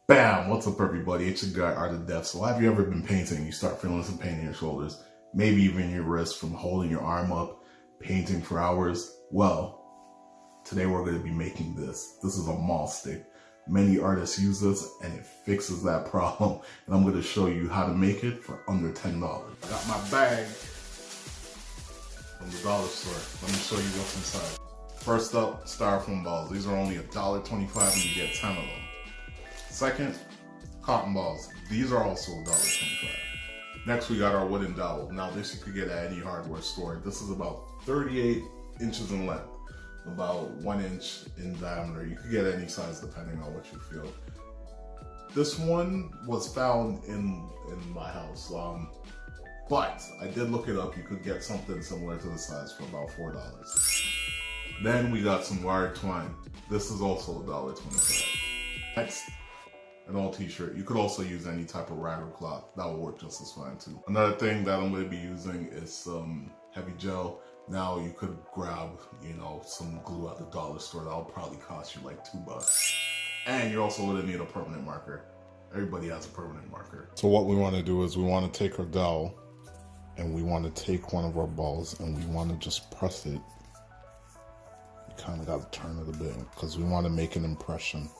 Bam! What's up, everybody? It's your guy, Art of Death. So have you ever been painting? You start feeling some pain in your shoulders, maybe even your wrist from holding your arm up, painting for hours? Well, today we're going to be making this. This is a Mahl Stick. Many artists use this and it fixes that problem. And I'm going to show you how to make it for under $10. I got my bag from the dollar store. Let me show you what's inside. First up, styrofoam balls. These are only $1.25 and you get 10 of them. Second, cotton balls. These are also $1.25. Next, we got our wooden dowel. Now, this you could get at any hardware store. This is about 38 inches in length, about 1 inch in diameter. You could get any size depending on what you feel. This one was found in my house, but I did look it up. You could get something similar to the size for about $4. Then we got some wired twine. This is also $1.25. Next, an old t-shirt. You could also use any type of rag or cloth. That will work just as fine too. Another thing that I'm going to be using is some heavy gel. Now you could grab, some glue at the dollar store. That'll probably cost you like $2. And you're also going to need a permanent marker. Everybody has a permanent marker. So what we want to do is we want to take our dowel and we want to take one of our balls and we want to just press it. You kind of got to turn it a bit because we want to make an impression.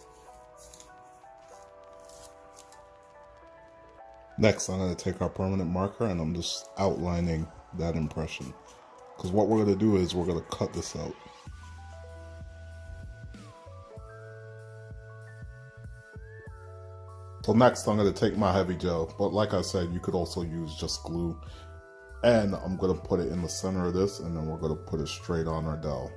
Next, I'm going to take our permanent marker and I'm just outlining that impression. Because what we're going to do is we're going to cut this out. So next, I'm going to take my heavy gel. But like I said, you could also use just glue. And I'm going to put it in the center of this and then we're going to put it straight on our dowel.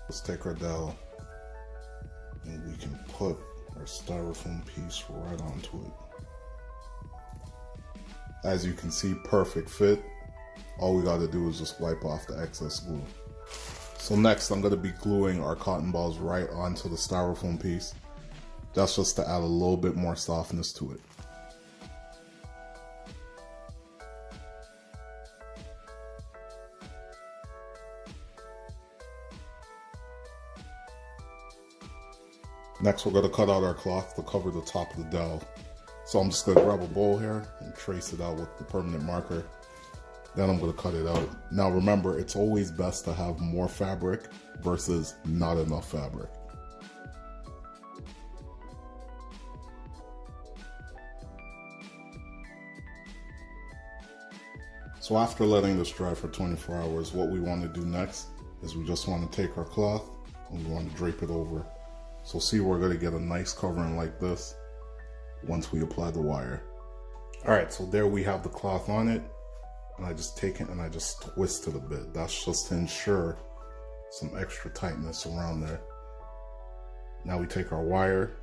Let's take our dowel. And we can put our styrofoam piece right onto it. As you can see, perfect fit. All we got to do is just wipe off the excess glue. So next, I'm going to be gluing our cotton balls right onto the styrofoam piece. That's just to add a little bit more softness to it. Next, we're going to cut out our cloth to cover the top of the dowel. So I'm just going to grab a bowl here and trace it out with the permanent marker. Then I'm going to cut it out. Now remember, it's always best to have more fabric versus not enough fabric. So after letting this dry for 24 hours, what we want to do next is we just want to take our cloth and we want to drape it over. So see, we're going to get a nice covering like this once we apply the wire. Alright, so there we have the cloth on it. And I just take it and I just twist it a bit. That's just to ensure some extra tightness around there. Now we take our wire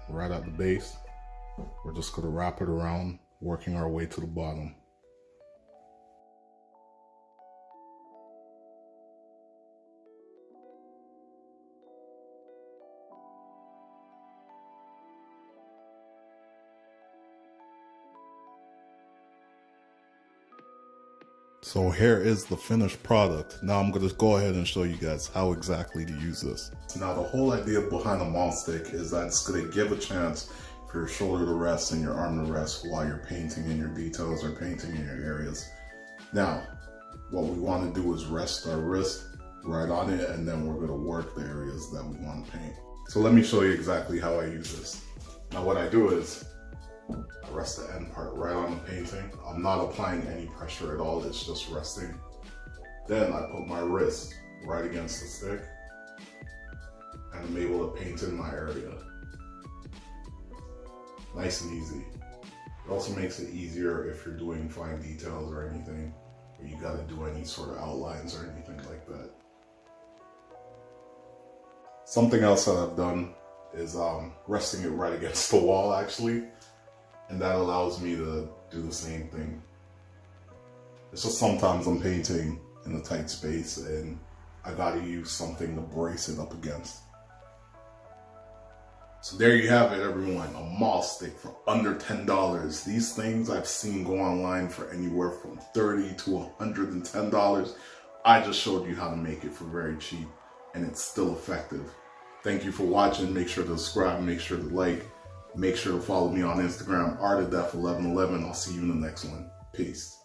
right at the base. We're just going to wrap it around, working our way to the bottom. So here is the finished product. Now I'm going to go ahead and show you guys how exactly to use this. Now the whole idea behind the Mahl Stick is that it's going to give a chance for your shoulder to rest and your arm to rest while you're painting in your details or painting in your areas. Now, what we want to do is rest our wrist right on it and then we're going to work the areas that we want to paint. So let me show you exactly how I use this. Now what I do is I rest the end part right on the painting. I'm not applying any pressure at all, it's just resting. Then I put my wrist right against the stick and I'm able to paint in my area. Nice and easy. It also makes it easier if you're doing fine details or anything, or you gotta do any sort of outlines or anything like that. Something else that I've done is resting it right against the wall actually. And that allows me to do the same thing. It's just sometimes I'm painting in a tight space and I gotta use something to brace it up against. So there you have it, everyone, a Mahl Stick for under $10. These things I've seen go online for anywhere from $30 to $110. I just showed you how to make it for very cheap, and it's still effective. Thank you for watching. Make sure to subscribe, make sure to like, make sure to follow me on Instagram, artofdeath1111. I'll see you in the next one. Peace.